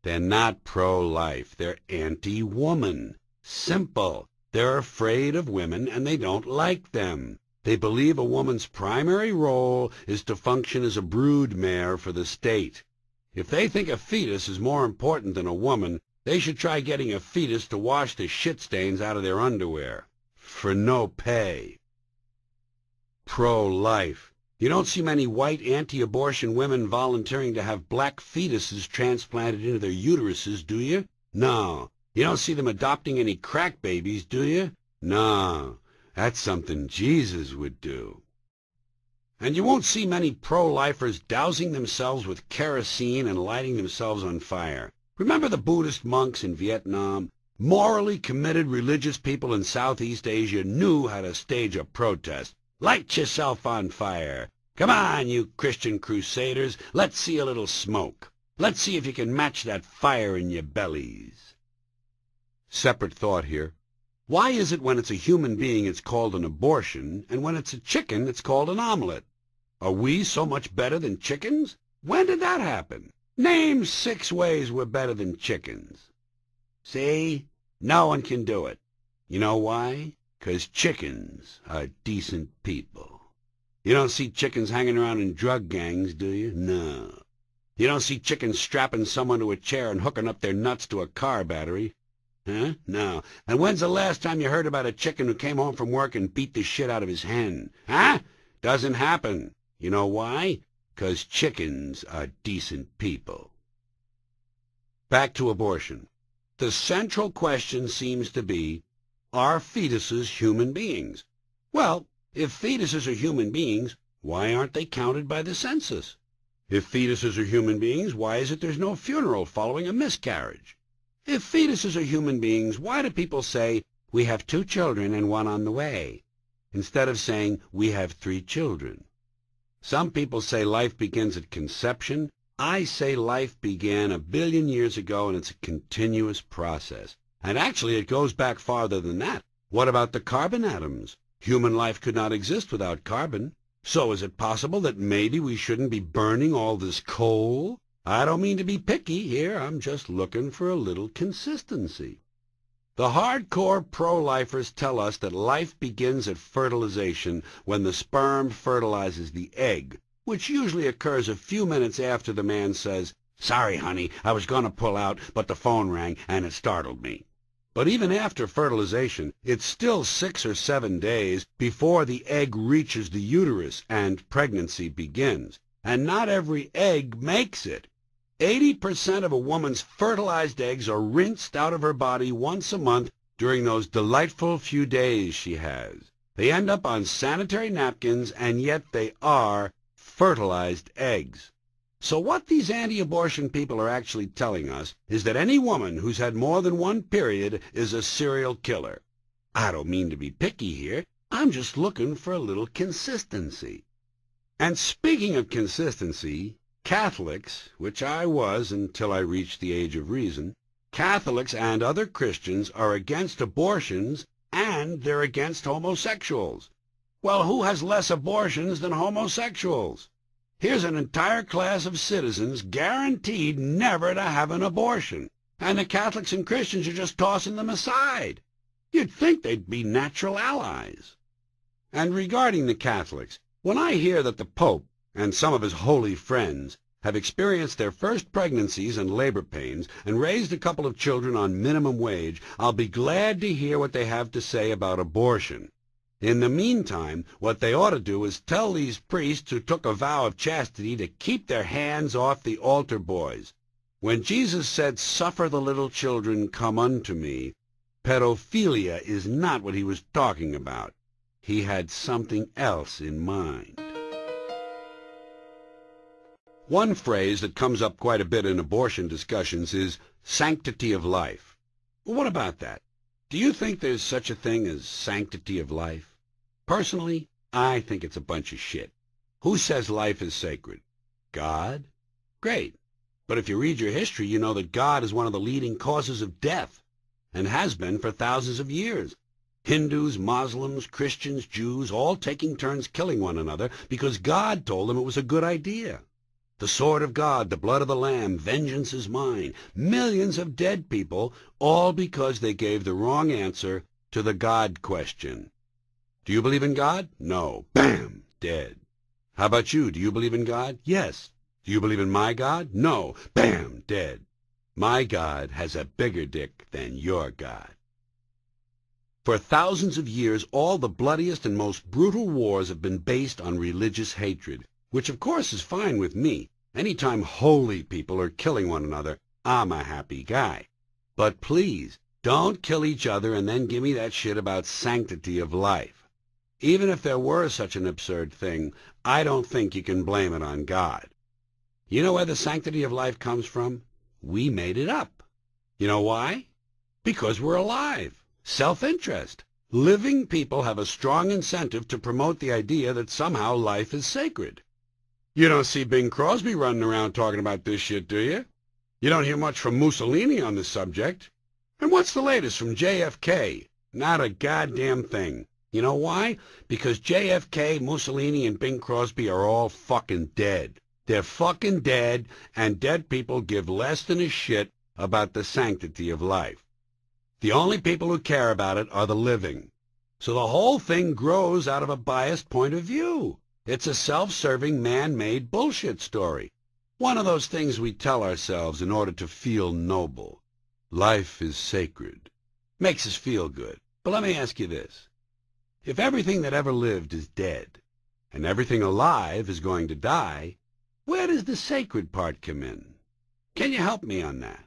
They're not pro-life. They're anti-woman. Simple. They're afraid of women and they don't like them. They believe a woman's primary role is to function as a broodmare for the state. If they think a fetus is more important than a woman, they should try getting a fetus to wash the shit stains out of their underwear. For no pay. Pro-life. You don't see many white anti-abortion women volunteering to have black fetuses transplanted into their uteruses, do you? No. You don't see them adopting any crack babies, do you? No. That's something Jesus would do. And you won't see many pro-lifers dousing themselves with kerosene and lighting themselves on fire. Remember the Buddhist monks in Vietnam? Morally committed religious people in Southeast Asia knew how to stage a protest. Light yourself on fire. Come on, you Christian crusaders. Let's see a little smoke. Let's see if you can match that fire in your bellies. Separate thought here. Why is it when it's a human being it's called an abortion, and when it's a chicken it's called an omelet? Are we so much better than chickens? When did that happen? Name 6 ways we're better than chickens. See? No one can do it. You know why? 'Cause chickens are decent people. You don't see chickens hanging around in drug gangs, do you? No. You don't see chickens strapping someone to a chair and hooking up their nuts to a car battery. Huh? No. And when's the last time you heard about a chicken who came home from work and beat the shit out of his hen? Huh? Doesn't happen. You know why? 'Cause chickens are decent people. Back to abortion. The central question seems to be, are fetuses human beings? Well, if fetuses are human beings, why aren't they counted by the census? If fetuses are human beings, why is it there's no funeral following a miscarriage? If fetuses are human beings, why do people say, we have 2 children and 1 on the way, instead of saying, we have 3 children? Some people say life begins at conception. I say life began 1 billion years ago, and it's a continuous process. And actually, it goes back farther than that. What about the carbon atoms? Human life could not exist without carbon. So is it possible that maybe we shouldn't be burning all this coal? I don't mean to be picky here. I'm just looking for a little consistency. The hardcore pro-lifers tell us that life begins at fertilization when the sperm fertilizes the egg, which usually occurs a few minutes after the man says, "Sorry, honey, I was going to pull out, but the phone rang and it startled me." But even after fertilization, it's still 6 or 7 days before the egg reaches the uterus and pregnancy begins. And not every egg makes it. 80% of a woman's fertilized eggs are rinsed out of her body once a month during those delightful few days she has. They end up on sanitary napkins, and yet they are fertilized eggs. So what these anti-abortion people are actually telling us is that any woman who's had more than 1 period is a serial killer. I don't mean to be picky here. I'm just looking for a little consistency. And speaking of consistency, Catholics, which I was until I reached the age of reason, Catholics and other Christians are against abortions, and they're against homosexuals. Well, who has less abortions than homosexuals? Here's an entire class of citizens guaranteed never to have an abortion, and the Catholics and Christians are just tossing them aside. You'd think they'd be natural allies. And regarding the Catholics, when I hear that the Pope and some of his holy friends have experienced their first pregnancies and labor pains and raised a couple of children on minimum wage, I'll be glad to hear what they have to say about abortion. In the meantime, what they ought to do is tell these priests who took a vow of chastity to keep their hands off the altar boys. When Jesus said, "Suffer the little children come unto me," pedophilia is not what he was talking about. He had something else in mind. One phrase that comes up quite a bit in abortion discussions is sanctity of life. Well, what about that? Do you think there's such a thing as sanctity of life? Personally, I think it's a bunch of shit. Who says life is sacred? God? Great. But if you read your history, you know that God is one of the leading causes of death, and has been for thousands of years. Hindus, Muslims, Christians, Jews, all taking turns killing one another because God told them it was a good idea. The sword of God, the blood of the Lamb, vengeance is mine. Millions of dead people, all because they gave the wrong answer to the God question. Do you believe in God? No. Bam! Dead. How about you? Do you believe in God? Yes. Do you believe in my God? No. Bam! Dead. My God has a bigger dick than your God. For thousands of years, all the bloodiest and most brutal wars have been based on religious hatred, which of course is fine with me. Anytime holy people are killing one another, I'm a happy guy. But please, don't kill each other and then give me that shit about sanctity of life. Even if there were such an absurd thing, I don't think you can blame it on God. You know where the sanctity of life comes from? We made it up. You know why? Because we're alive. Self-interest. Living people have a strong incentive to promote the idea that somehow life is sacred. You don't see Bing Crosby running around talking about this shit, do you? You don't hear much from Mussolini on the subject. And what's the latest from JFK? Not a goddamn thing. You know why? Because JFK, Mussolini, and Bing Crosby are all fucking dead. They're fucking dead, and dead people give less than a shit about the sanctity of life. The only people who care about it are the living. So the whole thing grows out of a biased point of view. It's a self-serving, man-made bullshit story. One of those things we tell ourselves in order to feel noble. Life is sacred. Makes us feel good. But let me ask you this. If everything that ever lived is dead, and everything alive is going to die, where does the sacred part come in? Can you help me on that?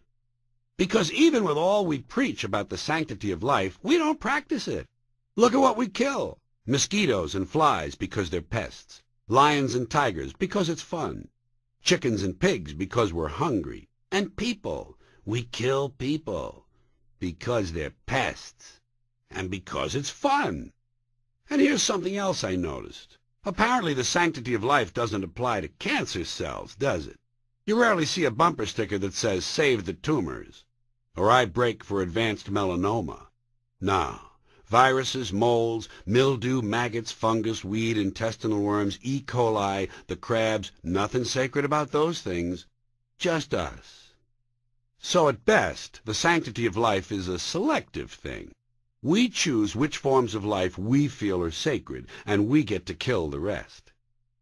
Because even with all we preach about the sanctity of life, we don't practice it. Look at what we kill. Mosquitoes and flies because they're pests. Lions and tigers because it's fun. Chickens and pigs because we're hungry. And people. We kill people because they're pests. And because it's fun. And here's something else I noticed. Apparently the sanctity of life doesn't apply to cancer cells, does it? You rarely see a bumper sticker that says, "Save the tumors," or "I break for advanced melanoma." No. Viruses, molds, mildew, maggots, fungus, weed, intestinal worms, E. coli, the crabs, nothing sacred about those things. Just us. So at best, the sanctity of life is a selective thing. We choose which forms of life we feel are sacred, and we get to kill the rest.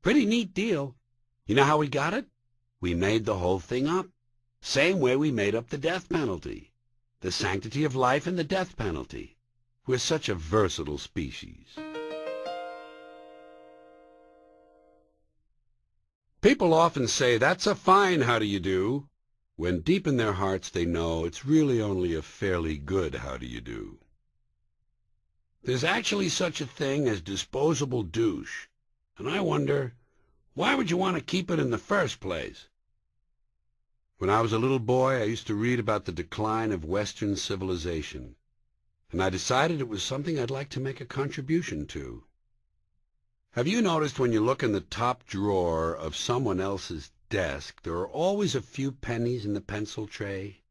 Pretty neat deal. You know how we got it? We made the whole thing up. Same way we made up the death penalty. The sanctity of life and the death penalty. We're such a versatile species. People often say, "That's a fine how do you do," when deep in their hearts they know it's really only a fairly good how do you do. There's actually such a thing as disposable douche, and I wonder, why would you want to keep it in the first place? When I was a little boy, I used to read about the decline of Western civilization, and I decided it was something I'd like to make a contribution to. Have you noticed when you look in the top drawer of someone else's desk, there are always a few pennies in the pencil tray?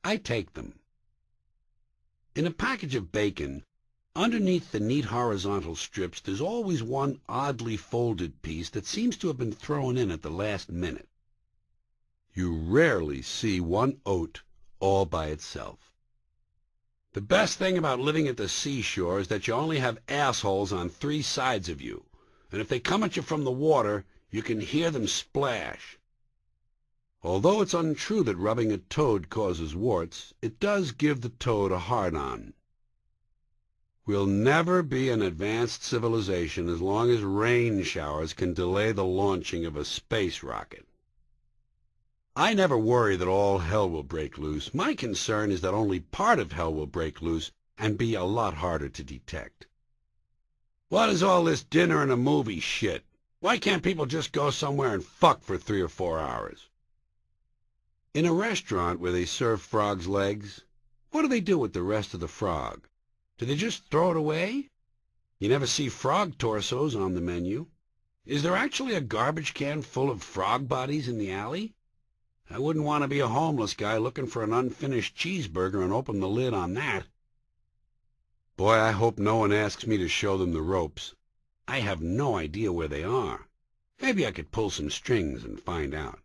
I take them. In a package of bacon, underneath the neat horizontal strips, there's always one oddly folded piece that seems to have been thrown in at the last minute. You rarely see one oat all by itself. The best thing about living at the seashore is that you only have assholes on 3 sides of you, and if they come at you from the water, you can hear them splash. Although it's untrue that rubbing a toad causes warts, it does give the toad a hard-on. We'll never be an advanced civilization as long as rain showers can delay the launching of a space rocket. I never worry that all hell will break loose. My concern is that only part of hell will break loose and be a lot harder to detect. What is all this dinner and a movie shit? Why can't people just go somewhere and fuck for 3 or 4 hours? In a restaurant where they serve frogs' legs, what do they do with the rest of the frog? Do they just throw it away? You never see frog torsos on the menu. Is there actually a garbage can full of frog bodies in the alley? I wouldn't want to be a homeless guy looking for an unfinished cheeseburger and open the lid on that. Boy, I hope no one asks me to show them the ropes. I have no idea where they are. Maybe I could pull some strings and find out.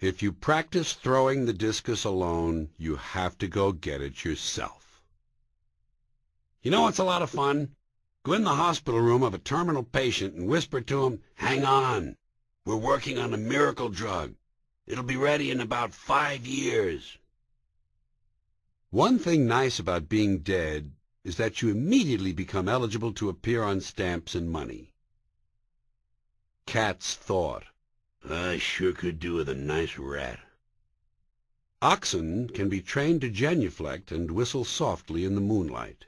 If you practice throwing the discus alone, you have to go get it yourself. You know what's a lot of fun? Go in the hospital room of a terminal patient and whisper to him, "Hang on, we're working on a miracle drug. It'll be ready in about 5 years." One thing nice about being dead is that you immediately become eligible to appear on stamps and money. Cats thought, "I sure could do with a nice rat." Oxen can be trained to genuflect and whistle softly in the moonlight.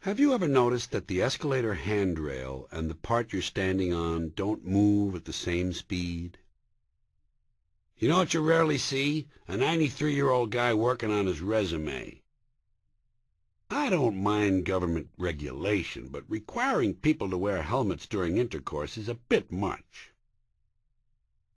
Have you ever noticed that the escalator handrail and the part you're standing on don't move at the same speed? You know what you rarely see? A 93-year-old guy working on his resume. I don't mind government regulation, but requiring people to wear helmets during intercourse is a bit much.